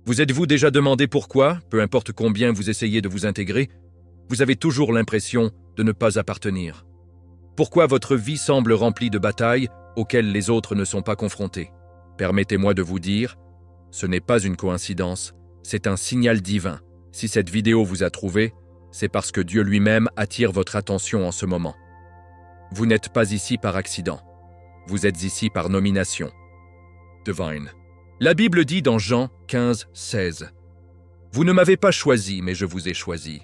Vous êtes-vous déjà demandé pourquoi, peu importe combien vous essayez de vous intégrer, vous avez toujours l'impression de ne pas appartenir? Pourquoi votre vie semble remplie de batailles auxquelles les autres ne sont pas confrontés? Permettez-moi de vous dire, ce n'est pas une coïncidence, c'est un signal divin. Si cette vidéo vous a trouvé, c'est parce que Dieu lui-même attire votre attention en ce moment. Vous n'êtes pas ici par accident. Vous êtes ici par nomination. Divine. La Bible dit dans Jean 15, 16 « Vous ne m'avez pas choisi, mais je vous ai choisi. »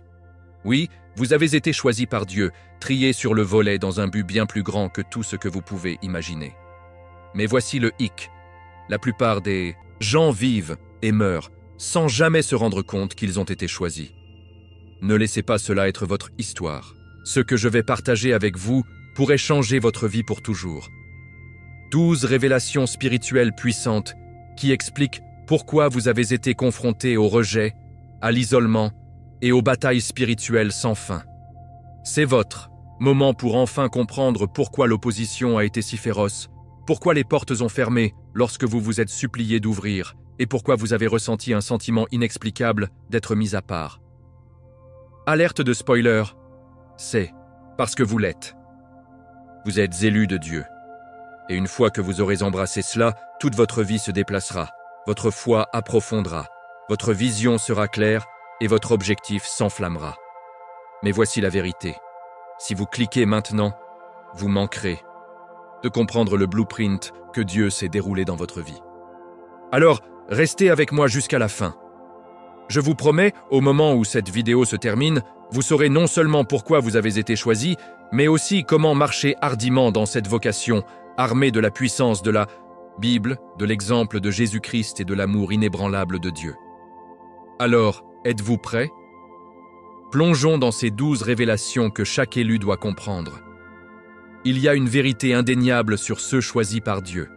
Oui, vous avez été choisi par Dieu, trié sur le volet dans un but bien plus grand que tout ce que vous pouvez imaginer. Mais voici le hic. La plupart des gens vivent et meurent sans jamais se rendre compte qu'ils ont été choisis. Ne laissez pas cela être votre histoire. Ce que je vais partager avec vous pourrait changer votre vie pour toujours. 12 révélations spirituelles puissantes qui expliquent pourquoi vous avez été confronté au rejet, à l'isolement et aux batailles spirituelles sans fin. C'est votre moment pour enfin comprendre pourquoi l'opposition a été si féroce, pourquoi les portes ont fermé lorsque vous vous êtes supplié d'ouvrir et pourquoi vous avez ressenti un sentiment inexplicable d'être mis à part. Alerte de spoiler, c'est parce que vous l'êtes. Vous êtes élu de Dieu. Et une fois que vous aurez embrassé cela, toute votre vie se déplacera, votre foi approfondira, votre vision sera claire et votre objectif s'enflammera. Mais voici la vérité. Si vous cliquez maintenant, vous manquerez de comprendre le blueprint que Dieu s'est déroulé dans votre vie. Alors, restez avec moi jusqu'à la fin. Je vous promets, au moment où cette vidéo se termine, vous saurez non seulement pourquoi vous avez été choisi, mais aussi comment marcher hardiment dans cette vocation, armé de la puissance de la Bible, de l'exemple de Jésus-Christ et de l'amour inébranlable de Dieu. Alors, êtes-vous prêts? Plongeons dans ces 12 révélations que chaque élu doit comprendre. Il y a une vérité indéniable sur ceux choisis par Dieu.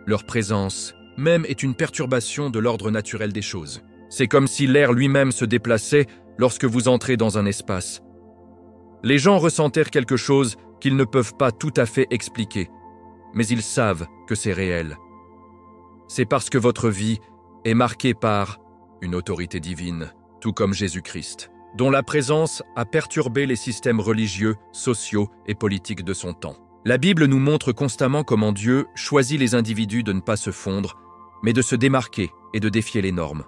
Leur présence même est une perturbation de l'ordre naturel des choses. C'est comme si l'air lui-même se déplaçait lorsque vous entrez dans un espace. Les gens ressentèrent quelque chose qu'ils ne peuvent pas tout à fait expliquer, mais ils savent que c'est réel. C'est parce que votre vie est marquée par une autorité divine, tout comme Jésus-Christ, dont la présence a perturbé les systèmes religieux, sociaux et politiques de son temps. La Bible nous montre constamment comment Dieu choisit les individus de ne pas se fondre, mais de se démarquer et de défier les normes.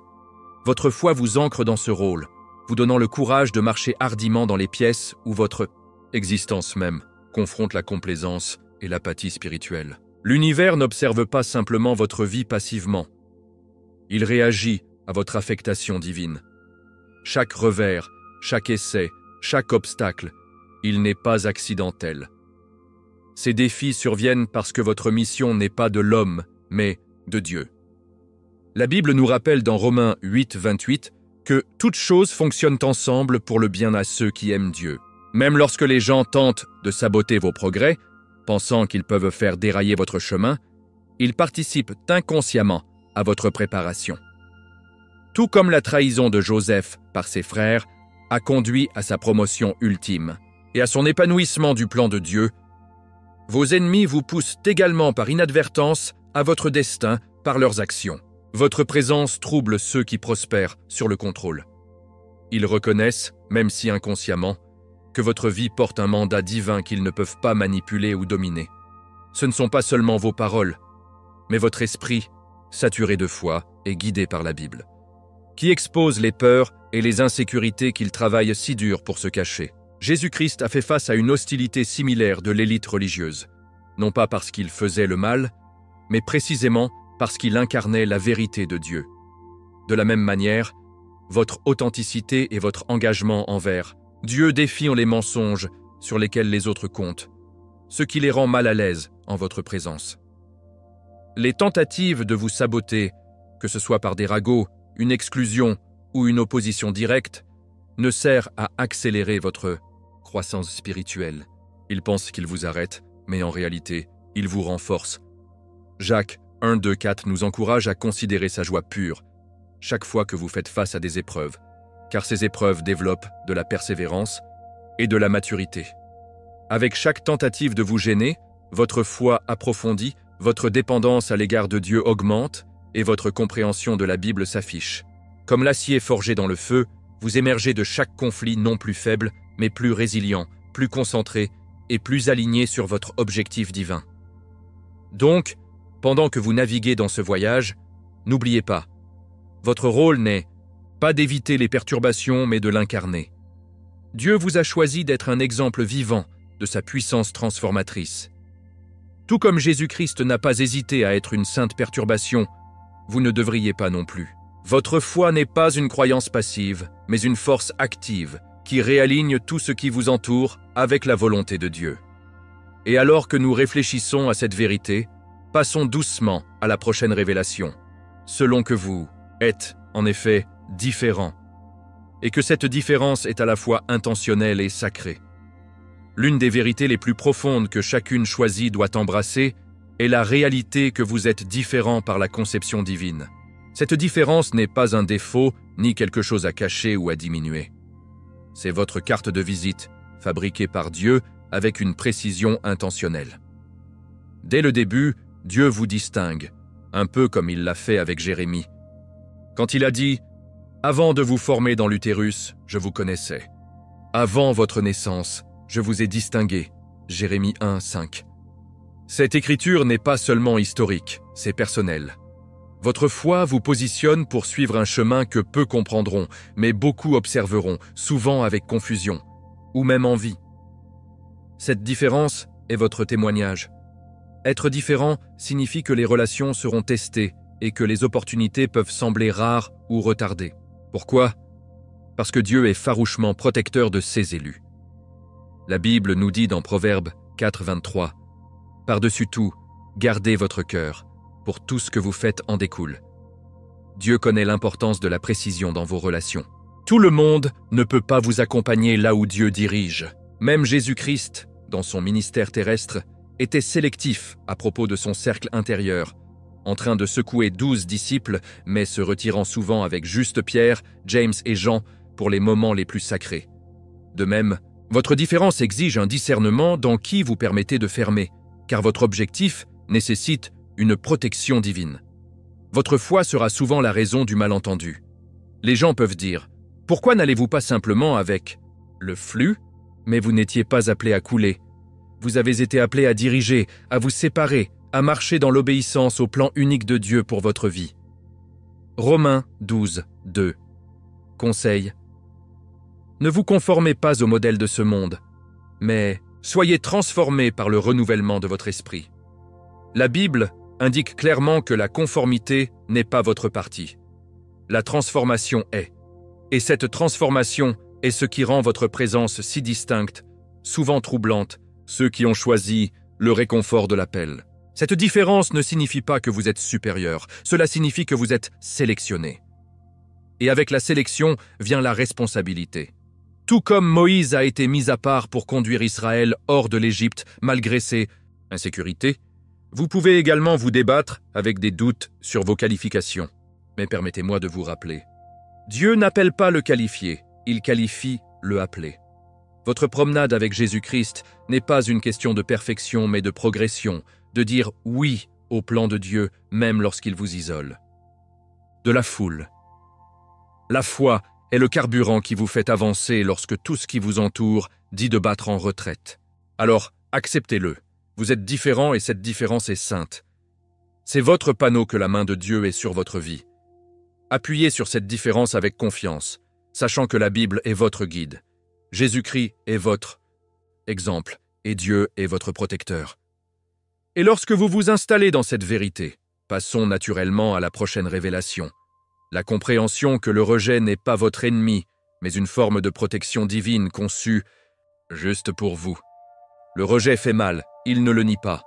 Votre foi vous ancre dans ce rôle, vous donnant le courage de marcher hardiment dans les pièces où votre existence même confronte la complaisance et l'apathie spirituelle. L'univers n'observe pas simplement votre vie passivement. Il réagit à votre affectation divine. Chaque revers, chaque essai, chaque obstacle, il n'est pas accidentel. Ces défis surviennent parce que votre mission n'est pas de l'homme, mais de Dieu. La Bible nous rappelle dans Romains 8, 28 que toutes choses fonctionnent ensemble pour le bien à ceux qui aiment Dieu. Même lorsque les gens tentent de saboter vos progrès, pensant qu'ils peuvent faire dérailler votre chemin, ils participent inconsciemment à votre préparation. Tout comme la trahison de Joseph par ses frères a conduit à sa promotion ultime et à son épanouissement du plan de Dieu, vos ennemis vous poussent également par inadvertance à votre destin par leurs actions. Votre présence trouble ceux qui prospèrent sur le contrôle. Ils reconnaissent, même si inconsciemment, que votre vie porte un mandat divin qu'ils ne peuvent pas manipuler ou dominer. Ce ne sont pas seulement vos paroles, mais votre esprit, saturé de foi et guidé par la Bible, qui expose les peurs et les insécurités qu'ils travaillent si dur pour se cacher. Jésus-Christ a fait face à une hostilité similaire de l'élite religieuse, non pas parce qu'il faisait le mal, mais précisément parce qu'il incarnait la vérité de Dieu. De la même manière, votre authenticité et votre engagement envers Dieu défient les mensonges sur lesquels les autres comptent, ce qui les rend mal à l'aise en votre présence. Les tentatives de vous saboter, que ce soit par des ragots, une exclusion ou une opposition directe, ne servent à accélérer votre croissance spirituelle. Ils pensent qu'ils vous arrêtent, mais en réalité, ils vous renforcent. Jacques 1, 2, 4 nous encourage à considérer sa joie pure chaque fois que vous faites face à des épreuves, car ces épreuves développent de la persévérance et de la maturité. Avec chaque tentative de vous gêner, votre foi approfondit, votre dépendance à l'égard de Dieu augmente et votre compréhension de la Bible s'affiche. Comme l'acier forgé dans le feu, vous émergez de chaque conflit non plus faible, mais plus résilient, plus concentré et plus aligné sur votre objectif divin. Donc, pendant que vous naviguez dans ce voyage, n'oubliez pas, votre rôle n'est pas d'éviter les perturbations, mais de l'incarner. Dieu vous a choisi d'être un exemple vivant de sa puissance transformatrice. Tout comme Jésus-Christ n'a pas hésité à être une sainte perturbation, vous ne devriez pas non plus. Votre foi n'est pas une croyance passive, mais une force active qui réaligne tout ce qui vous entoure avec la volonté de Dieu. Et alors que nous réfléchissons à cette vérité, passons doucement à la prochaine révélation, selon que vous êtes, en effet, différent, et que cette différence est à la fois intentionnelle et sacrée. L'une des vérités les plus profondes que chacune choisie doit embrasser est la réalité que vous êtes différent par la conception divine. Cette différence n'est pas un défaut, ni quelque chose à cacher ou à diminuer. C'est votre carte de visite, fabriquée par Dieu avec une précision intentionnelle. Dès le début, Dieu vous distingue, un peu comme il l'a fait avec Jérémie. Quand il a dit « Avant de vous former dans l'utérus, je vous connaissais. Avant votre naissance, je vous ai distingué. » Jérémie 1, 5. Cette écriture n'est pas seulement historique, c'est personnel. Votre foi vous positionne pour suivre un chemin que peu comprendront, mais beaucoup observeront, souvent avec confusion, ou même envie. Cette différence est votre témoignage. Être différent signifie que les relations seront testées et que les opportunités peuvent sembler rares ou retardées. Pourquoi ? Parce que Dieu est farouchement protecteur de ses élus. La Bible nous dit dans Proverbes 4, 23 « Par-dessus tout, gardez votre cœur, pour tout ce que vous faites en découle. » Dieu connaît l'importance de la précision dans vos relations. Tout le monde ne peut pas vous accompagner là où Dieu dirige. Même Jésus-Christ, dans son ministère terrestre, était sélectif à propos de son cercle intérieur, en train de secouer 12 disciples, mais se retirant souvent avec juste Pierre, James et Jean pour les moments les plus sacrés. De même, votre différence exige un discernement dans qui vous permettez de fermer, car votre objectif nécessite une protection divine. Votre foi sera souvent la raison du malentendu. Les gens peuvent dire « Pourquoi n'allez-vous pas simplement avec le flux ?» Mais vous n'étiez pas appelé à couler. Vous avez été appelé à diriger, à vous séparer, à marcher dans l'obéissance au plan unique de Dieu pour votre vie. Romains 12, 2. Conseil. Ne vous conformez pas au modèle de ce monde, mais soyez transformés par le renouvellement de votre esprit. La Bible indique clairement que la conformité n'est pas votre partie. La transformation est. Et cette transformation est ce qui rend votre présence si distincte, souvent troublante, ceux qui ont choisi le réconfort de l'appel. Cette différence ne signifie pas que vous êtes supérieur, cela signifie que vous êtes sélectionné. Et avec la sélection vient la responsabilité. Tout comme Moïse a été mis à part pour conduire Israël hors de l'Égypte malgré ses insécurités, vous pouvez également vous débattre avec des doutes sur vos qualifications. Mais permettez-moi de vous rappeler. Dieu n'appelle pas le qualifié, il qualifie le appelé. Votre promenade avec Jésus-Christ n'est pas une question de perfection mais de progression, de dire oui au plan de Dieu même lorsqu'il vous isole. De la foule. La foi est le carburant qui vous fait avancer lorsque tout ce qui vous entoure dit de battre en retraite. Alors, acceptez-le. Vous êtes différent et cette différence est sainte. C'est votre panneau que la main de Dieu est sur votre vie. Appuyez sur cette différence avec confiance, sachant que la Bible est votre guide. Jésus-Christ est votre exemple et Dieu est votre protecteur. Et lorsque vous vous installez dans cette vérité, passons naturellement à la prochaine révélation. La compréhension que le rejet n'est pas votre ennemi, mais une forme de protection divine conçue juste pour vous. Le rejet fait mal, il ne le nie pas.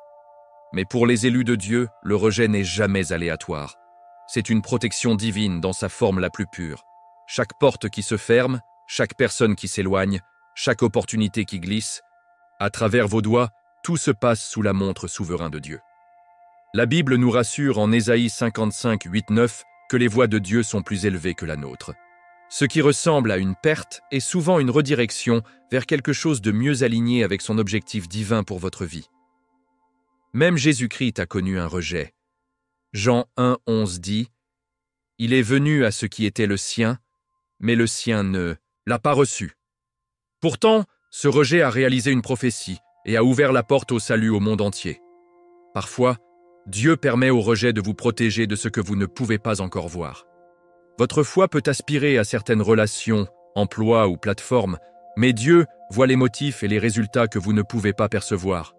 Mais pour les élus de Dieu, le rejet n'est jamais aléatoire. C'est une protection divine dans sa forme la plus pure. Chaque porte qui se ferme, chaque personne qui s'éloigne, chaque opportunité qui glisse, à travers vos doigts, tout se passe sous la montre souverain de Dieu. La Bible nous rassure en Ésaïe 55, 8, 9 que les voies de Dieu sont plus élevées que la nôtre. Ce qui ressemble à une perte est souvent une redirection vers quelque chose de mieux aligné avec son objectif divin pour votre vie. Même Jésus-Christ a connu un rejet. Jean 1, 11 dit « Il est venu à ce qui était le sien, mais le sien ne l'a pas reçu. » Pourtant, ce rejet a réalisé une prophétie et a ouvert la porte au salut au monde entier. Parfois, Dieu permet au rejet de vous protéger de ce que vous ne pouvez pas encore voir. Votre foi peut aspirer à certaines relations, emplois ou plateformes, mais Dieu voit les motifs et les résultats que vous ne pouvez pas percevoir.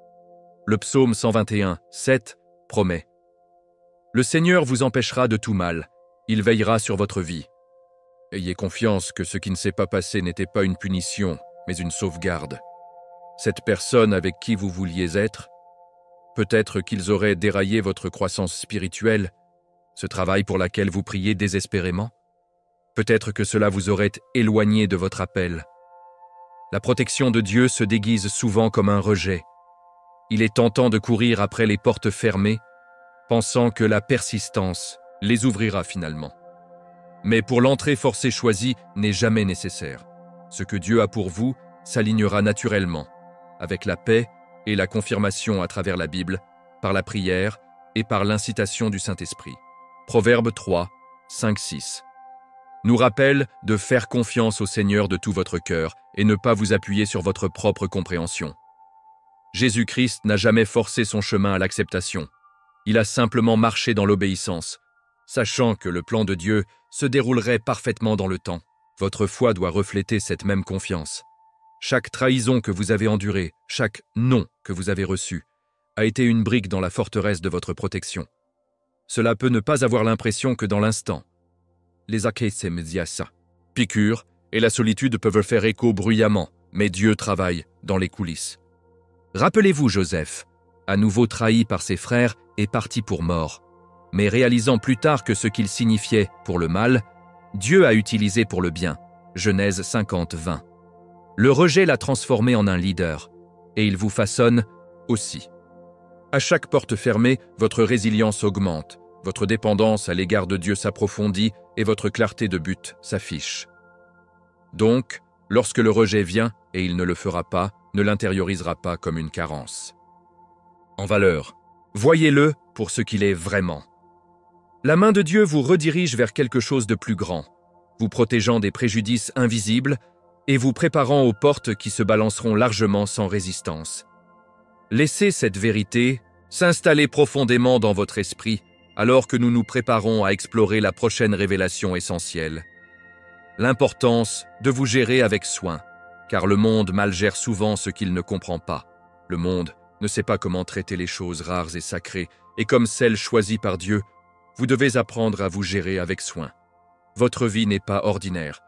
Le psaume 121, 7 promet « Le Seigneur vous empêchera de tout mal, il veillera sur votre vie. Ayez confiance que ce qui ne s'est pas passé n'était pas une punition, mais une sauvegarde. Cette personne avec qui vous vouliez être, peut-être qu'ils auraient déraillé votre croissance spirituelle, ce travail pour lequel vous priez désespérément. Peut-être que cela vous aurait éloigné de votre appel. La protection de Dieu se déguise souvent comme un rejet. Il est tentant de courir après les portes fermées, pensant que la persistance les ouvrira finalement. Mais pour l'entrée forcée choisie n'est jamais nécessaire. Ce que Dieu a pour vous s'alignera naturellement, avec la paix et la confirmation à travers la Bible, par la prière et par l'incitation du Saint-Esprit. Proverbe 3, 5, 6 nous rappelle de faire confiance au Seigneur de tout votre cœur et ne pas vous appuyer sur votre propre compréhension. Jésus-Christ n'a jamais forcé son chemin à l'acceptation. Il a simplement marché dans l'obéissance, sachant que le plan de Dieu se déroulerait parfaitement dans le temps. Votre foi doit refléter cette même confiance. Chaque trahison que vous avez endurée, chaque non que vous avez reçu, a été une brique dans la forteresse de votre protection. Cela peut ne pas avoir l'impression que dans l'instant. Les akeisemediasa, piqûres et la solitude peuvent faire écho bruyamment, mais Dieu travaille dans les coulisses. Rappelez-vous Joseph, à nouveau trahi par ses frères et parti pour mort, mais réalisant plus tard que ce qu'il signifiait pour le mal, Dieu a utilisé pour le bien. Genèse 50, 20. Le rejet l'a transformé en un leader, et il vous façonne aussi. À chaque porte fermée, votre résilience augmente, votre dépendance à l'égard de Dieu s'approfondit et votre clarté de but s'affiche. Donc, lorsque le rejet vient, et il ne le fera pas, ne l'intériorisera pas comme une carence. En valeur, voyez-le pour ce qu'il est vraiment. La main de Dieu vous redirige vers quelque chose de plus grand, vous protégeant des préjudices invisibles et vous préparant aux portes qui se balanceront largement sans résistance. Laissez cette vérité s'installer profondément dans votre esprit alors que nous nous préparons à explorer la prochaine révélation essentielle. L'importance de vous gérer avec soin, car le monde mal gère souvent ce qu'il ne comprend pas. Le monde ne sait pas comment traiter les choses rares et sacrées, et comme celles choisies par Dieu, vous devez apprendre à vous gérer avec soin. Votre vie n'est pas ordinaire.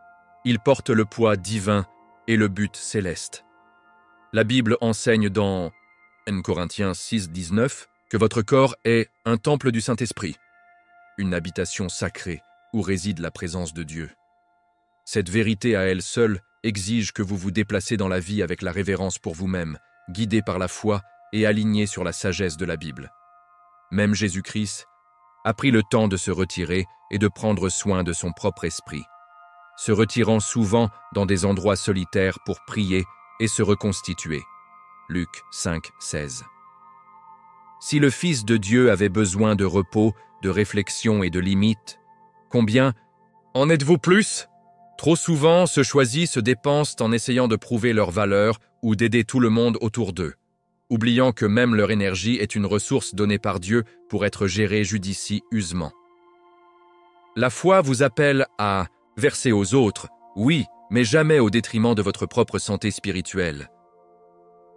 Il porte le poids divin et le but céleste. La Bible enseigne dans 1 Corinthiens 6, 19 que votre corps est un temple du Saint-Esprit, une habitation sacrée où réside la présence de Dieu. Cette vérité à elle seule exige que vous vous déplacez dans la vie avec la révérence pour vous-même, guidé par la foi et aligné sur la sagesse de la Bible. Même Jésus-Christ a pris le temps de se retirer et de prendre soin de son propre esprit, se retirant souvent dans des endroits solitaires pour prier et se reconstituer. Luc 5, 16. Si le Fils de Dieu avait besoin de repos, de réflexion et de limites, combien en êtes-vous plus? Trop souvent, ceux choisis se dépensent en essayant de prouver leur valeur ou d'aider tout le monde autour d'eux, oubliant que même leur énergie est une ressource donnée par Dieu pour être gérée judicieusement. La foi vous appelle à verser aux autres, oui, mais jamais au détriment de votre propre santé spirituelle.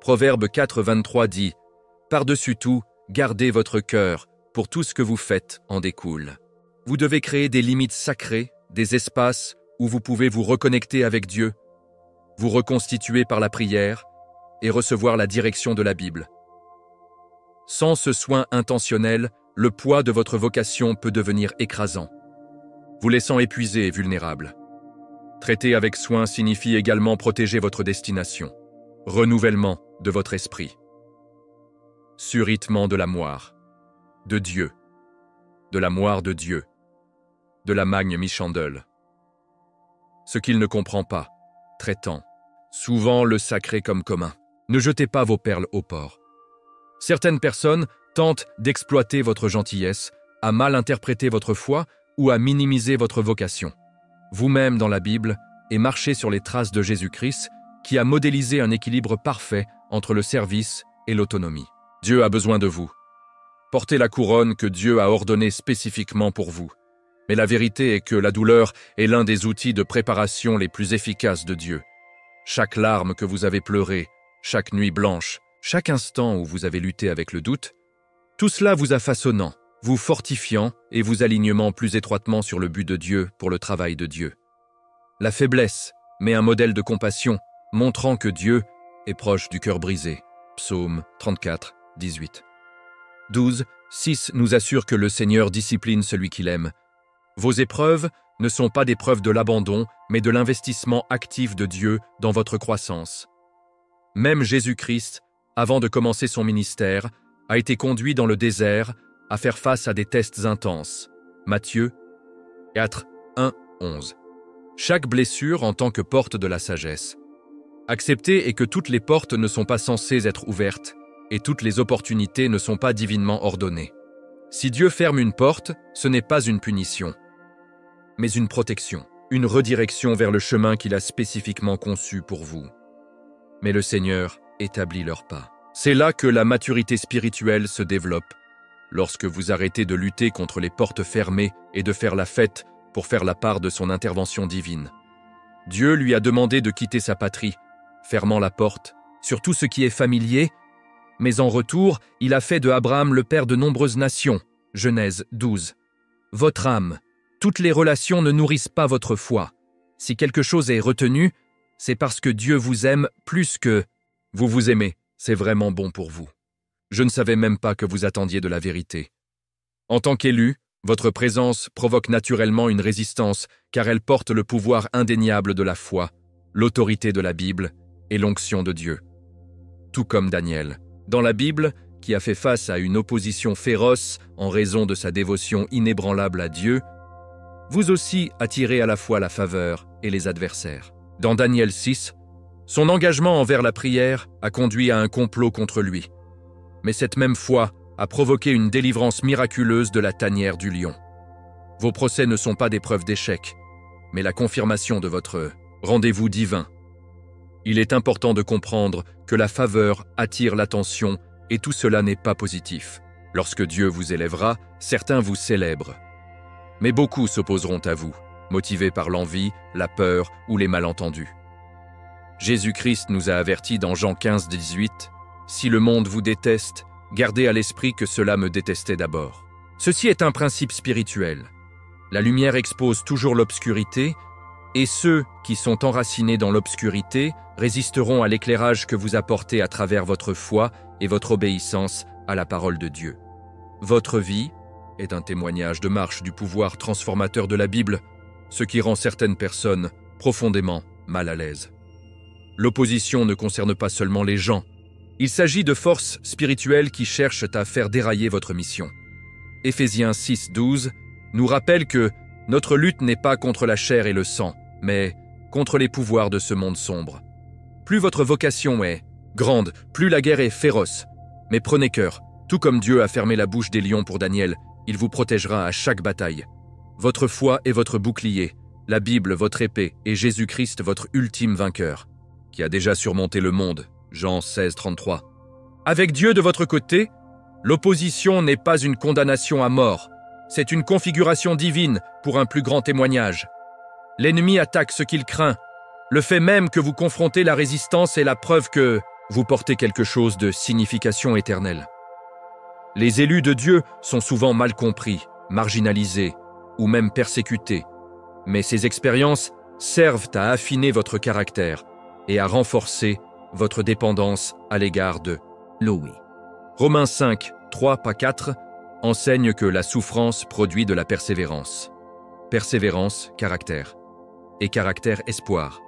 Proverbe 4, 23 dit « Par-dessus tout, gardez votre cœur, pour tout ce que vous faites en découle. » Vous devez créer des limites sacrées, des espaces où vous pouvez vous reconnecter avec Dieu, vous reconstituer par la prière et recevoir la direction de la Bible. Sans ce soin intentionnel, le poids de votre vocation peut devenir écrasant, vous laissant épuisé et vulnérable. Traiter avec soin signifie également protéger votre destination, renouvellement de votre esprit, surritement de la moire, de Dieu, de la moire de Dieu, de la magne Michandel. Ce qu'il ne comprend pas, traitant, souvent le sacré comme commun. Ne jetez pas vos perles au port. Certaines personnes tentent d'exploiter votre gentillesse à mal interpréter votre foi ou à minimiser votre vocation. Vous-même dans la Bible, et marchez sur les traces de Jésus-Christ, qui a modélisé un équilibre parfait entre le service et l'autonomie. Dieu a besoin de vous. Portez la couronne que Dieu a ordonnée spécifiquement pour vous. Mais la vérité est que la douleur est l'un des outils de préparation les plus efficaces de Dieu. Chaque larme que vous avez pleurée, chaque nuit blanche, chaque instant où vous avez lutté avec le doute, tout cela vous a façonnant, vous fortifiant et vous alignant plus étroitement sur le but de Dieu pour le travail de Dieu. La faiblesse met un modèle de compassion, montrant que Dieu est proche du cœur brisé. Psaume 34, 18. 12, 6 nous assure que le Seigneur discipline celui qu'il aime. Vos épreuves ne sont pas des preuves de l'abandon, mais de l'investissement actif de Dieu dans votre croissance. Même Jésus-Christ, avant de commencer son ministère, a été conduit dans le désert à faire face à des tests intenses. Matthieu 4, 1, 11. Chaque blessure en tant que porte de la sagesse. Acceptez et que toutes les portes ne sont pas censées être ouvertes, et toutes les opportunités ne sont pas divinement ordonnées. Si Dieu ferme une porte, ce n'est pas une punition, mais une protection, une redirection vers le chemin qu'il a spécifiquement conçu pour vous. Mais le Seigneur établit leurs pas. C'est là que la maturité spirituelle se développe, lorsque vous arrêtez de lutter contre les portes fermées et de faire la fête pour faire la part de son intervention divine. Dieu lui a demandé de quitter sa patrie, fermant la porte sur tout ce qui est familier, mais en retour, il a fait de Abraham le père de nombreuses nations. Genèse 12. Votre âme, toutes les relations ne nourrissent pas votre foi. Si quelque chose est retenu, c'est parce que Dieu vous aime plus que vous vous aimez. C'est vraiment bon pour vous. Je ne savais même pas que vous attendiez de la vérité. En tant qu'élu, votre présence provoque naturellement une résistance car elle porte le pouvoir indéniable de la foi, l'autorité de la Bible et l'onction de Dieu. Tout comme Daniel. Dans la Bible, qui a fait face à une opposition féroce en raison de sa dévotion inébranlable à Dieu, vous aussi attirez à la fois la faveur et les adversaires. Dans Daniel 6, son engagement envers la prière a conduit à un complot contre lui. Mais cette même foi a provoqué une délivrance miraculeuse de la tanière du lion. Vos procès ne sont pas des preuves d'échec, mais la confirmation de votre rendez-vous divin. Il est important de comprendre que la faveur attire l'attention et tout cela n'est pas positif. Lorsque Dieu vous élèvera, certains vous célèbrent. Mais beaucoup s'opposeront à vous, motivés par l'envie, la peur ou les malentendus. Jésus-Christ nous a avertis dans Jean 15, 18 « Si le monde vous déteste, gardez à l'esprit que cela me détestait d'abord. » Ceci est un principe spirituel. La lumière expose toujours l'obscurité, et ceux qui sont enracinés dans l'obscurité résisteront à l'éclairage que vous apportez à travers votre foi et votre obéissance à la parole de Dieu. Votre vie est un témoignage de marche du pouvoir transformateur de la Bible, ce qui rend certaines personnes profondément mal à l'aise. L'opposition ne concerne pas seulement les gens. Il s'agit de forces spirituelles qui cherchent à faire dérailler votre mission. Éphésiens 6, 12 nous rappelle que notre lutte n'est pas contre la chair et le sang, mais contre les pouvoirs de ce monde sombre. Plus votre vocation est grande, plus la guerre est féroce. Mais prenez cœur, tout comme Dieu a fermé la bouche des lions pour Daniel, il vous protégera à chaque bataille. Votre foi est votre bouclier, la Bible votre épée et Jésus-Christ votre ultime vainqueur, qui a déjà surmonté le monde. Jean 16, 33. Avec Dieu de votre côté, l'opposition n'est pas une condamnation à mort, c'est une configuration divine pour un plus grand témoignage. L'ennemi attaque ce qu'il craint. Le fait même que vous confrontez la résistance est la preuve que vous portez quelque chose de signification éternelle. Les élus de Dieu sont souvent mal compris, marginalisés ou même persécutés, mais ces expériences servent à affiner votre caractère et à renforcer votre dépendance à l'égard de Louis. Romains 5, 3-4 enseigne que la souffrance produit de la persévérance. Persévérance, caractère. Et caractère, espoir.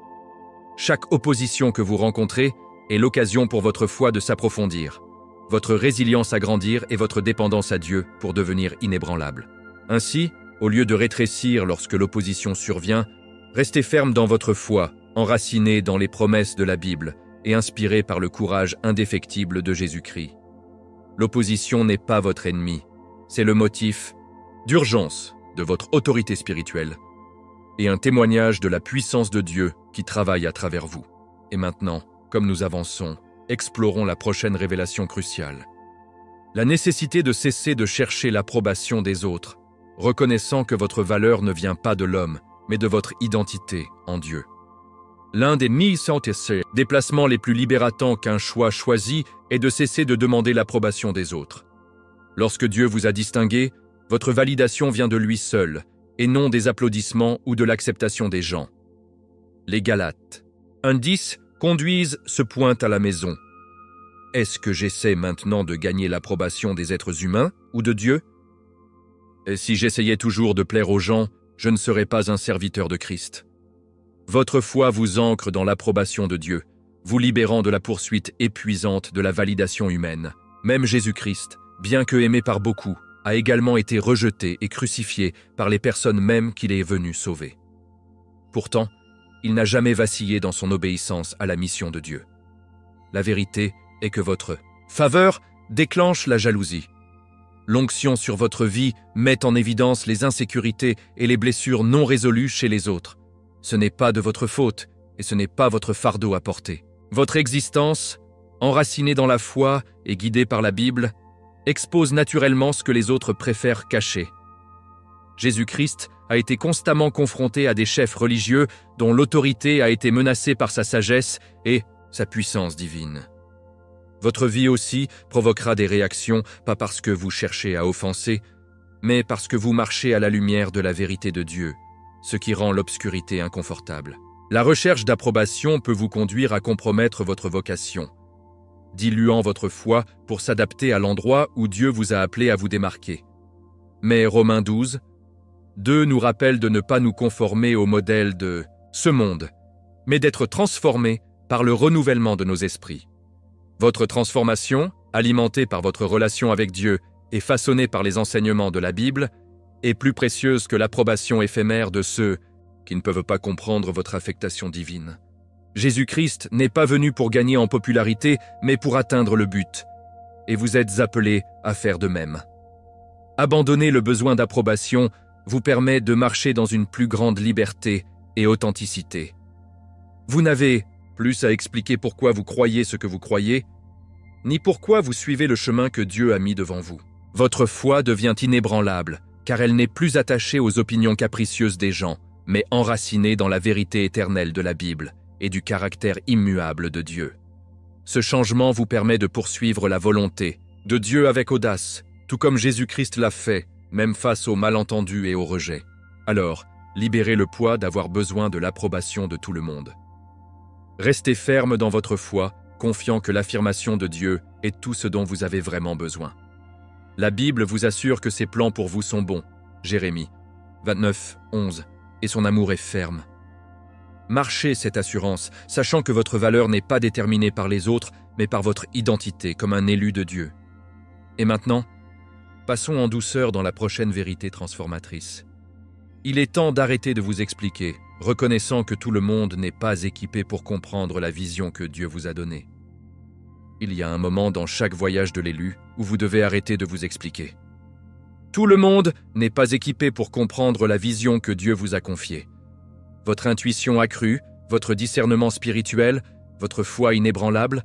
Chaque opposition que vous rencontrez est l'occasion pour votre foi de s'approfondir, votre résilience à grandir et votre dépendance à Dieu pour devenir inébranlable. Ainsi, au lieu de rétrécir lorsque l'opposition survient, restez ferme dans votre foi, enraciné dans les promesses de la Bible et inspiré par le courage indéfectible de Jésus-Christ. L'opposition n'est pas votre ennemi, c'est le motif d'urgence de votre autorité spirituelle et un témoignage de la puissance de Dieu qui travaille à travers vous. Et maintenant, comme nous avançons, explorons la prochaine révélation cruciale. La nécessité de cesser de chercher l'approbation des autres, reconnaissant que votre valeur ne vient pas de l'homme, mais de votre identité en Dieu. L'un des déplacements les plus libératants qu'un choix choisi est de cesser de demander l'approbation des autres. Lorsque Dieu vous a distingué, votre validation vient de lui seul, et non des applaudissements ou de l'acceptation des gens. Les Galates 1:10 conduisent ce point à la maison. Est-ce que j'essaie maintenant de gagner l'approbation des êtres humains ou de Dieu? Et si j'essayais toujours de plaire aux gens, je ne serais pas un serviteur de Christ. Votre foi vous ancre dans l'approbation de Dieu, vous libérant de la poursuite épuisante de la validation humaine. Même Jésus-Christ, bien que aimé par beaucoup, a également été rejeté et crucifié par les personnes mêmes qu'il est venu sauver. Pourtant, il n'a jamais vacillé dans son obéissance à la mission de Dieu. La vérité est que votre faveur déclenche la jalousie. L'onction sur votre vie met en évidence les insécurités et les blessures non résolues chez les autres. Ce n'est pas de votre faute et ce n'est pas votre fardeau à porter. Votre existence, enracinée dans la foi et guidée par la Bible, expose naturellement ce que les autres préfèrent cacher. Jésus-Christ a été constamment confronté à des chefs religieux dont l'autorité a été menacée par sa sagesse et sa puissance divine. Votre vie aussi provoquera des réactions, pas parce que vous cherchez à offenser, mais parce que vous marchez à la lumière de la vérité de Dieu, ce qui rend l'obscurité inconfortable. La recherche d'approbation peut vous conduire à compromettre votre vocation, diluant votre foi pour s'adapter à l'endroit où Dieu vous a appelé à vous démarquer. Mais Romains 12:2 nous rappelle de ne pas nous conformer au modèle de ce monde, mais d'être transformés par le renouvellement de nos esprits. Votre transformation, alimentée par votre relation avec Dieu et façonnée par les enseignements de la Bible, est plus précieuse que l'approbation éphémère de ceux qui ne peuvent pas comprendre votre affectation divine. Jésus-Christ n'est pas venu pour gagner en popularité, mais pour atteindre le but, et vous êtes appelés à faire de même. Abandonner le besoin d'approbation vous permet de marcher dans une plus grande liberté et authenticité. Vous n'avez plus à expliquer pourquoi vous croyez ce que vous croyez, ni pourquoi vous suivez le chemin que Dieu a mis devant vous. Votre foi devient inébranlable, car elle n'est plus attachée aux opinions capricieuses des gens, mais enracinée dans la vérité éternelle de la Bible et du caractère immuable de Dieu. Ce changement vous permet de poursuivre la volonté de Dieu avec audace, tout comme Jésus-Christ l'a fait, même face aux malentendus et aux rejets. Alors, libérez le poids d'avoir besoin de l'approbation de tout le monde. Restez ferme dans votre foi, confiant que l'affirmation de Dieu est tout ce dont vous avez vraiment besoin. La Bible vous assure que ses plans pour vous sont bons. Jérémie 29:11, et son amour est ferme. Marchez cette assurance, sachant que votre valeur n'est pas déterminée par les autres, mais par votre identité comme un élu de Dieu. Et maintenant, passons en douceur dans la prochaine vérité transformatrice. Il est temps d'arrêter de vous expliquer, reconnaissant que tout le monde n'est pas équipé pour comprendre la vision que Dieu vous a donnée. Il y a un moment dans chaque voyage de l'élu où vous devez arrêter de vous expliquer. Tout le monde n'est pas équipé pour comprendre la vision que Dieu vous a confiée. Votre intuition accrue, votre discernement spirituel, votre foi inébranlable,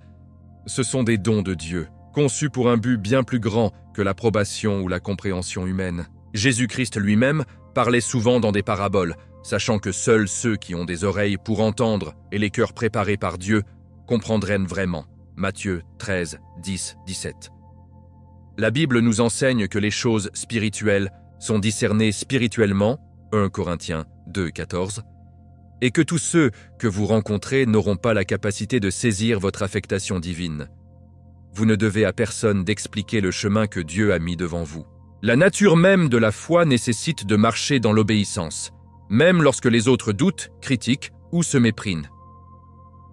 ce sont des dons de Dieu, conçus pour un but bien plus grand que l'approbation ou la compréhension humaine. Jésus-Christ lui-même parlait souvent dans des paraboles, sachant que seuls ceux qui ont des oreilles pour entendre et les cœurs préparés par Dieu comprendraient vraiment. Matthieu 13:10-17. La Bible nous enseigne que les choses spirituelles sont discernées spirituellement, 1 Corinthiens 2:14, et que tous ceux que vous rencontrez n'auront pas la capacité de saisir votre affectation divine. Vous ne devez à personne d'expliquer le chemin que Dieu a mis devant vous. La nature même de la foi nécessite de marcher dans l'obéissance, même lorsque les autres doutent, critiquent ou se méprinent.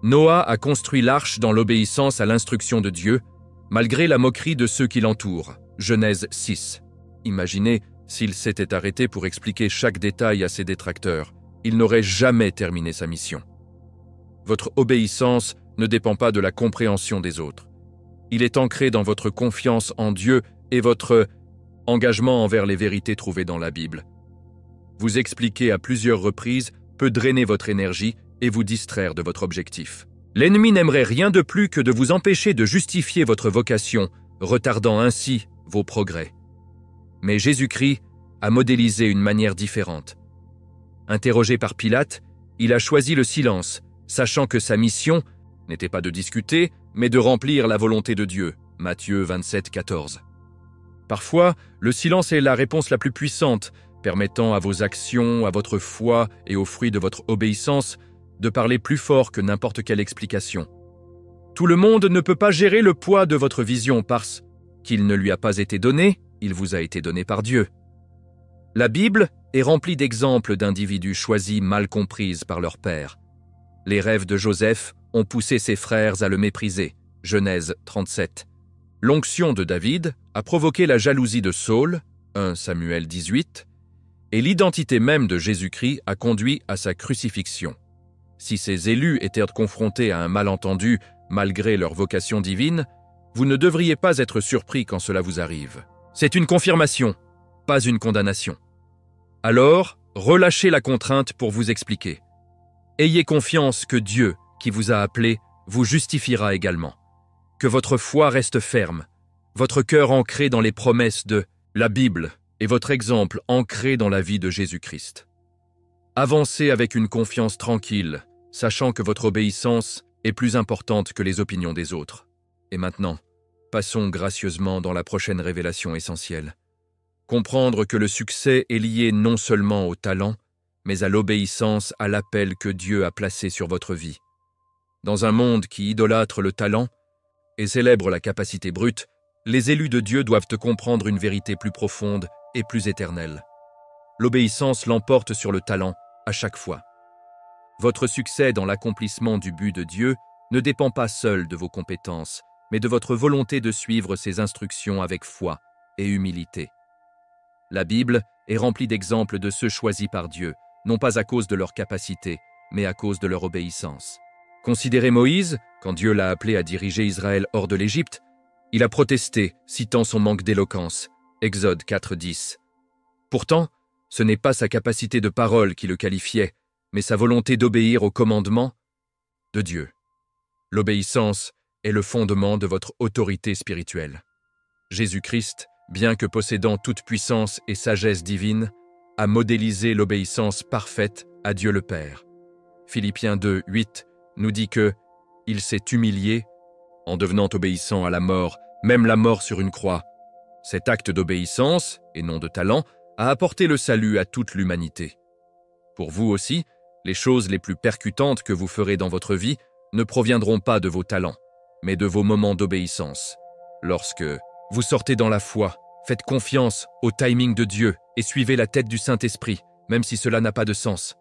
Noah a construit l'arche dans l'obéissance à l'instruction de Dieu, malgré la moquerie de ceux qui l'entourent. Genèse 6. Imaginez s'il s'était arrêté pour expliquer chaque détail à ses détracteurs. Il n'aurait jamais terminé sa mission. Votre obéissance ne dépend pas de la compréhension des autres. Il est ancré dans votre confiance en Dieu et votre engagement envers les vérités trouvées dans la Bible. Vous expliquer à plusieurs reprises peut drainer votre énergie et vous distraire de votre objectif. L'ennemi n'aimerait rien de plus que de vous empêcher de justifier votre vocation, retardant ainsi vos progrès. Mais Jésus-Christ a modélisé une manière différente. Interrogé par Pilate, il a choisi le silence, sachant que sa mission n'était pas de discuter, mais de remplir la volonté de Dieu. Matthieu 27, 14. Parfois, le silence est la réponse la plus puissante, permettant à vos actions, à votre foi et aux fruits de votre obéissance de parler plus fort que n'importe quelle explication. Tout le monde ne peut pas gérer le poids de votre vision parce qu'il ne lui a pas été donné, il vous a été donné par Dieu. La Bible est remplie d'exemples d'individus choisis mal comprises par leur père. Les rêves de Joseph ont poussé ses frères à le mépriser. Genèse 37. L'onction de David a provoqué la jalousie de Saul, 1 Samuel 18, et l'identité même de Jésus-Christ a conduit à sa crucifixion. Si ces élus étaient confrontés à un malentendu malgré leur vocation divine, vous ne devriez pas être surpris quand cela vous arrive. C'est une confirmation, pas une condamnation. Alors, relâchez la contrainte pour vous expliquer. Ayez confiance que Dieu, qui vous a appelé, vous justifiera également. Que votre foi reste ferme, votre cœur ancré dans les promesses de la Bible et votre exemple ancré dans la vie de Jésus-Christ. Avancez avec une confiance tranquille, sachant que votre obéissance est plus importante que les opinions des autres. Et maintenant, passons gracieusement dans la prochaine révélation essentielle. Comprendre que le succès est lié non seulement au talent, mais à l'obéissance à l'appel que Dieu a placé sur votre vie. Dans un monde qui idolâtre le talent et célèbre la capacité brute, les élus de Dieu doivent comprendre une vérité plus profonde et plus éternelle. L'obéissance l'emporte sur le talent à chaque fois. Votre succès dans l'accomplissement du but de Dieu ne dépend pas seul de vos compétences, mais de votre volonté de suivre ses instructions avec foi et humilité. La Bible est remplie d'exemples de ceux choisis par Dieu, non pas à cause de leur capacité, mais à cause de leur obéissance. Considérez Moïse, quand Dieu l'a appelé à diriger Israël hors de l'Égypte, il a protesté, citant son manque d'éloquence. Exode 4:10. Pourtant, ce n'est pas sa capacité de parole qui le qualifiait, mais sa volonté d'obéir aux commandements de Dieu. L'obéissance est le fondement de votre autorité spirituelle. Jésus-Christ, bien que possédant toute puissance et sagesse divine, a modélisé l'obéissance parfaite à Dieu le Père. Philippiens 2:8 nous dit que « Il s'est humilié en devenant obéissant à la mort, même la mort sur une croix. Cet acte d'obéissance, et non de talent, a apporté le salut à toute l'humanité. Pour vous aussi, les choses les plus percutantes que vous ferez dans votre vie ne proviendront pas de vos talents, mais de vos moments d'obéissance. Lorsque vous sortez dans la foi, faites confiance au timing de Dieu et suivez la tête du Saint-Esprit, même si cela n'a pas de sens.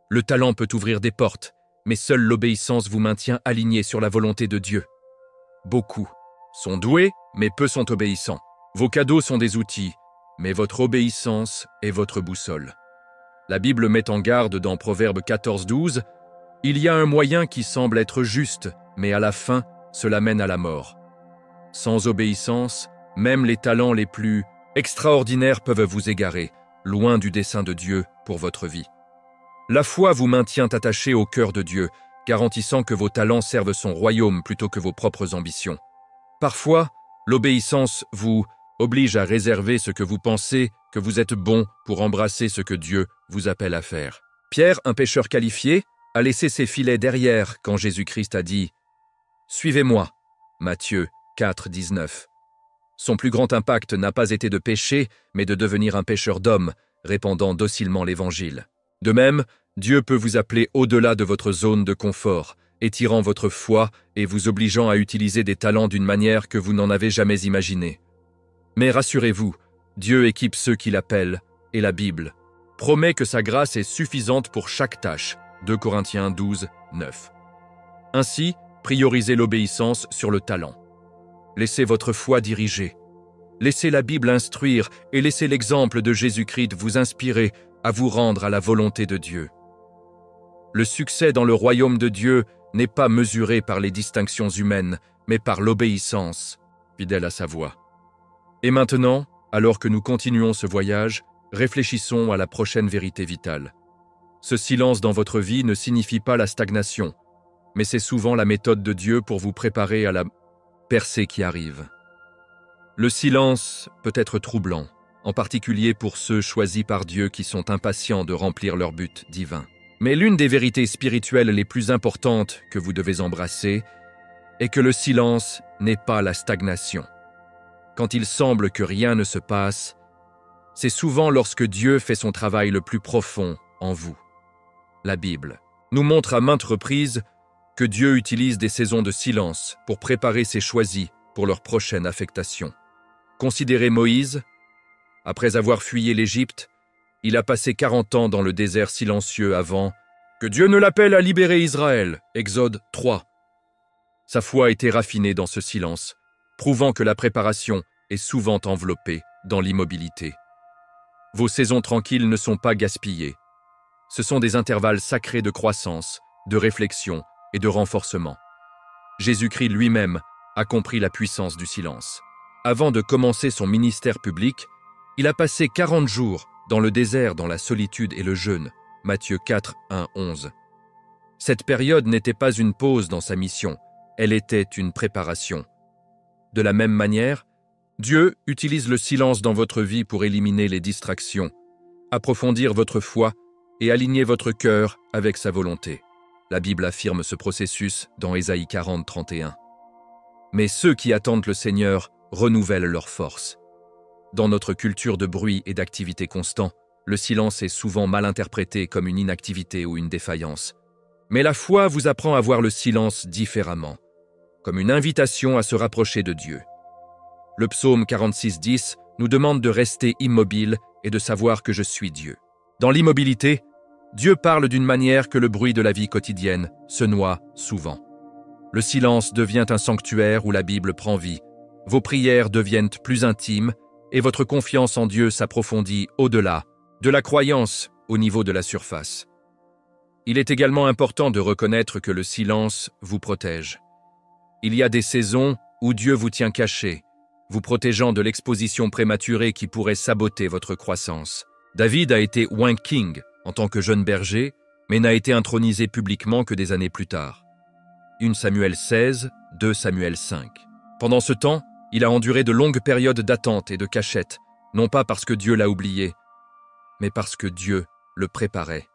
Le talent peut ouvrir des portes, mais seule l'obéissance vous maintient aligné sur la volonté de Dieu. Beaucoup sont doués, mais peu sont obéissants. Vos cadeaux sont des outils, mais votre obéissance est votre boussole. La Bible met en garde dans Proverbe 14:12 « Il y a un moyen qui semble être juste, mais à la fin, cela mène à la mort. » Sans obéissance, même les talents les plus extraordinaires peuvent vous égarer, loin du dessein de Dieu pour votre vie. La foi vous maintient attaché au cœur de Dieu, garantissant que vos talents servent son royaume plutôt que vos propres ambitions. Parfois, l'obéissance vous oblige à réserver ce que vous pensez que vous êtes bon pour embrasser ce que Dieu vous appelle à faire. Pierre, un pêcheur qualifié, a laissé ses filets derrière quand Jésus-Christ a dit « Suivez-moi » Matthieu 4:19. Son plus grand impact n'a pas été de pécher, mais de devenir un pêcheur d'hommes, répandant docilement l'Évangile. De même, Dieu peut vous appeler au-delà de votre zone de confort, étirant votre foi et vous obligeant à utiliser des talents d'une manière que vous n'en avez jamais imaginée. Mais rassurez-vous, Dieu équipe ceux qui l'appellent, et la Bible promet que sa grâce est suffisante pour chaque tâche. 2 Corinthiens 12:9. Ainsi, priorisez l'obéissance sur le talent. Laissez votre foi diriger. Laissez la Bible instruire et laissez l'exemple de Jésus-Christ vous inspirer à vous rendre à la volonté de Dieu. Le succès dans le royaume de Dieu n'est pas mesuré par les distinctions humaines, mais par l'obéissance, fidèle à sa voix. Et maintenant, Alors que nous continuons ce voyage, réfléchissons à la prochaine vérité vitale. Ce silence dans votre vie ne signifie pas la stagnation, mais c'est souvent la méthode de Dieu pour vous préparer à la percée qui arrive. Le silence peut être troublant, en particulier pour ceux choisis par Dieu qui sont impatients de remplir leur but divin. Mais l'une des vérités spirituelles les plus importantes que vous devez embrasser est que le silence n'est pas la stagnation. Quand il semble que rien ne se passe, c'est souvent lorsque Dieu fait son travail le plus profond en vous. La Bible nous montre à maintes reprises que Dieu utilise des saisons de silence pour préparer ses choisis pour leur prochaine affectation. Considérez Moïse. Après avoir fuyé l'Égypte, il a passé 40 ans dans le désert silencieux avant que Dieu ne l'appelle à libérer Israël. Exode 3. Sa foi était raffinée dans ce silence, prouvant que la préparation est souvent enveloppée dans l'immobilité. Vos saisons tranquilles ne sont pas gaspillées. Ce sont des intervalles sacrés de croissance, de réflexion et de renforcement. Jésus-Christ lui-même a compris la puissance du silence. Avant de commencer son ministère public, il a passé 40 jours dans le désert, dans la solitude et le jeûne. Matthieu 4, 1, 11. Cette période n'était pas une pause dans sa mission, elle était une préparation. De la même manière, Dieu utilise le silence dans votre vie pour éliminer les distractions, approfondir votre foi et aligner votre cœur avec sa volonté. La Bible affirme ce processus dans Ésaïe 40, 31. Mais ceux qui attendent le Seigneur renouvellent leur force. Dans notre culture de bruit et d'activité constant, le silence est souvent mal interprété comme une inactivité ou une défaillance. Mais la foi vous apprend à voir le silence différemment, comme une invitation à se rapprocher de Dieu. Le psaume 46, 10 nous demande de rester immobile et de savoir que je suis Dieu. Dans l'immobilité, Dieu parle d'une manière que le bruit de la vie quotidienne se noie souvent. Le silence devient un sanctuaire où la Bible prend vie. Vos prières deviennent plus intimes et votre confiance en Dieu s'approfondit au-delà de la croyance au niveau de la surface. Il est également important de reconnaître que le silence vous protège. Il y a des saisons où Dieu vous tient caché, vous protégeant de l'exposition prématurée qui pourrait saboter votre croissance. David a été oint king en tant que jeune berger, mais n'a été intronisé publiquement que des années plus tard. 1 Samuel 16, 2 Samuel 5. Pendant ce temps, il a enduré de longues périodes d'attente et de cachette, non pas parce que Dieu l'a oublié, mais parce que Dieu le préparait.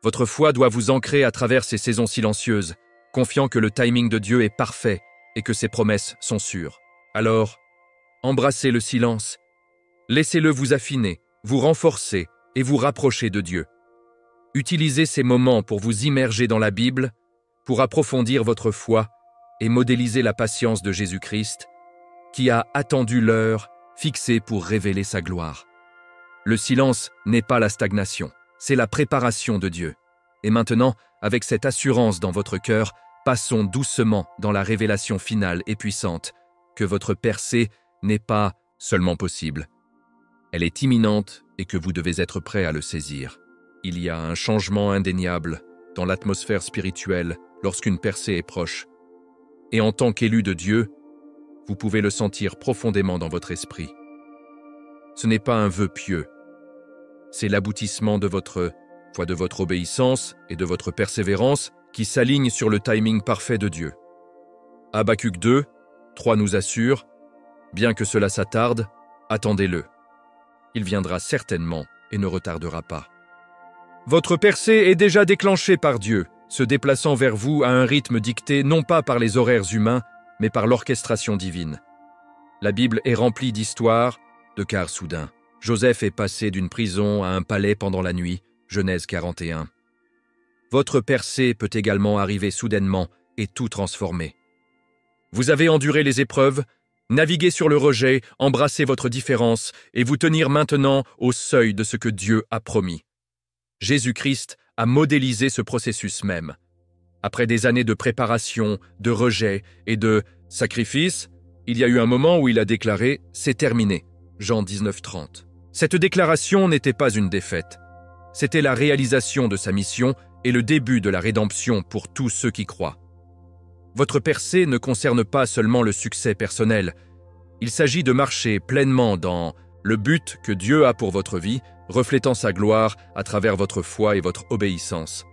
Votre foi doit vous ancrer à travers ces saisons silencieuses, confiant que le timing de Dieu est parfait et que ses promesses sont sûres. Alors, embrassez le silence, laissez-le vous affiner, vous renforcer et vous rapprocher de Dieu. Utilisez ces moments pour vous immerger dans la Bible, pour approfondir votre foi et modéliser la patience de Jésus-Christ, qui a attendu l'heure fixée pour révéler sa gloire. Le silence n'est pas la stagnation, c'est la préparation de Dieu. Et maintenant, avec cette assurance dans votre cœur, passons doucement dans la révélation finale et puissante que votre percée n'est pas seulement possible. Elle est imminente et que vous devez être prêt à le saisir. Il y a un changement indéniable dans l'atmosphère spirituelle lorsqu'une percée est proche. Et en tant qu'élu de Dieu, vous pouvez le sentir profondément dans votre esprit. Ce n'est pas un vœu pieux. C'est l'aboutissement de votre foi, de votre obéissance et de votre persévérance qui s'alignent sur le timing parfait de Dieu. Habacuc 2, 3 nous assure, bien que cela s'attarde, attendez-le. Il viendra certainement et ne retardera pas. Votre percée est déjà déclenchée par Dieu, se déplaçant vers vous à un rythme dicté non pas par les horaires humains, mais par l'orchestration divine. La Bible est remplie d'histoires, de cas soudains. Joseph est passé d'une prison à un palais pendant la nuit, Genèse 41. Votre percée peut également arriver soudainement et tout transformer. Vous avez enduré les épreuves, navigué sur le rejet, embrassé votre différence et vous tenir maintenant au seuil de ce que Dieu a promis. Jésus-Christ a modélisé ce processus même. Après des années de préparation, de rejet et de sacrifice, il y a eu un moment où il a déclaré « C'est terminé », Jean 19, 30. Cette déclaration n'était pas une défaite. C'était la réalisation de sa mission et le début de la rédemption pour tous ceux qui croient. Votre percée ne concerne pas seulement le succès personnel, Il s'agit de marcher pleinement dans le but que Dieu a pour votre vie, reflétant sa gloire à travers votre foi et votre obéissance.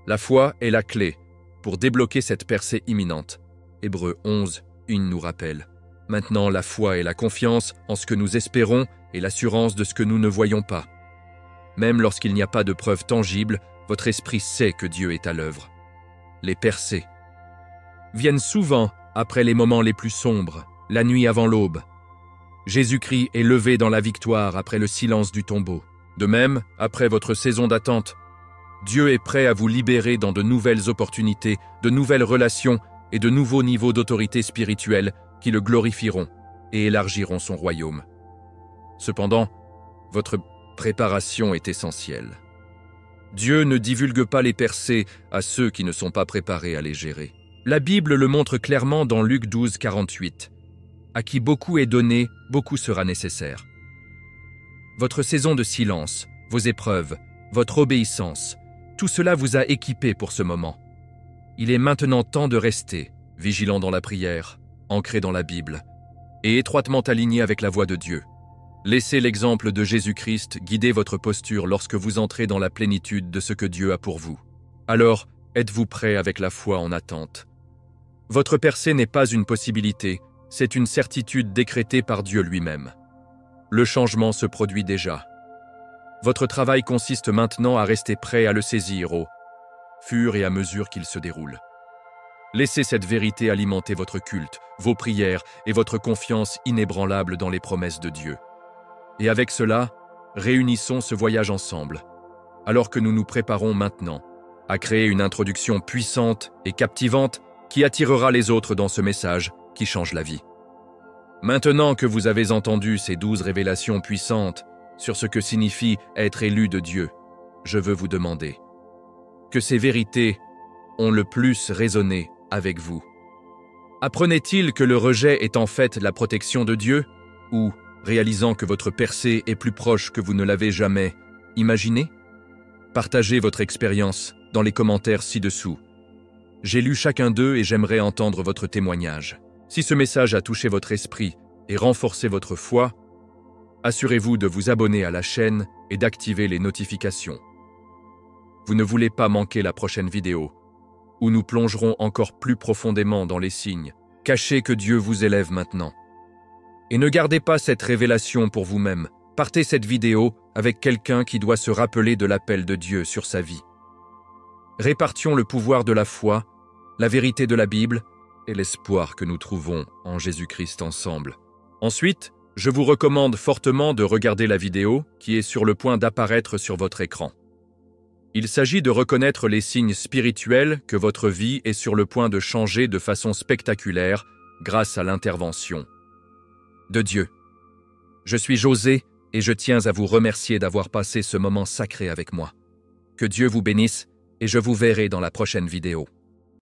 La foi est la clé pour débloquer cette percée imminente. Hébreux 11, 1 nous rappelle. Maintenant, la foi est la confiance en ce que nous espérons et l'assurance de ce que nous ne voyons pas. Même lorsqu'il n'y a pas de preuve tangible, votre esprit sait que Dieu est à l'œuvre. Les percées viennent souvent après les moments les plus sombres, la nuit avant l'aube. Jésus-Christ est levé dans la victoire après le silence du tombeau. De même, après votre saison d'attente, Dieu est prêt à vous libérer dans de nouvelles opportunités, de nouvelles relations et de nouveaux niveaux d'autorité spirituelle qui le glorifieront et élargiront son royaume. Cependant, votre préparation est essentielle. Dieu ne divulgue pas les percées à ceux qui ne sont pas préparés à les gérer. La Bible le montre clairement dans Luc 12, 48. À qui beaucoup est donné, beaucoup sera nécessaire. Votre saison de silence, vos épreuves, votre obéissance, tout cela vous a équipé pour ce moment. Il est maintenant temps de rester, vigilant dans la prière, ancré dans la Bible, et étroitement aligné avec la voix de Dieu. Laissez l'exemple de Jésus-Christ guider votre posture lorsque vous entrez dans la plénitude de ce que Dieu a pour vous. Alors, êtes-vous prêt avec la foi en attente? Votre percée n'est pas une possibilité, c'est une certitude décrétée par Dieu lui-même. Le changement se produit déjà. Votre travail consiste maintenant à rester prêt à le saisir au fur et à mesure qu'il se déroule. Laissez cette vérité alimenter votre culte, vos prières et votre confiance inébranlable dans les promesses de Dieu. Et avec cela, réunissons ce voyage ensemble, alors que nous nous préparons maintenant à créer une introduction puissante et captivante qui attirera les autres dans ce message qui change la vie. Maintenant que vous avez entendu ces 12 révélations puissantes sur ce que signifie être élu de Dieu, je veux vous demander que ces vérités ont le plus résonné avec vous. Apprenez-il que le rejet est en fait la protection de Dieu, ou réalisant que votre percée est plus proche que vous ne l'avez jamais imaginé? Partagez votre expérience dans les commentaires ci-dessous. J'ai lu chacun d'eux et j'aimerais entendre votre témoignage. Si ce message a touché votre esprit et renforcé votre foi, assurez-vous de vous abonner à la chaîne et d'activer les notifications. Vous ne voulez pas manquer la prochaine vidéo, où nous plongerons encore plus profondément dans les signes cachés que Dieu vous élève maintenant. Et ne gardez pas cette révélation pour vous-même. Partez cette vidéo avec quelqu'un qui doit se rappeler de l'appel de Dieu sur sa vie. Répartions le pouvoir de la foi, la vérité de la Bible et l'espoir que nous trouvons en Jésus-Christ ensemble. Ensuite, je vous recommande fortement de regarder la vidéo qui est sur le point d'apparaître sur votre écran. Il s'agit de reconnaître les signes spirituels que votre vie est sur le point de changer de façon spectaculaire grâce à l'intervention de Dieu. Je suis José et je tiens à vous remercier d'avoir passé ce moment sacré avec moi. Que Dieu vous bénisse et je vous verrai dans la prochaine vidéo.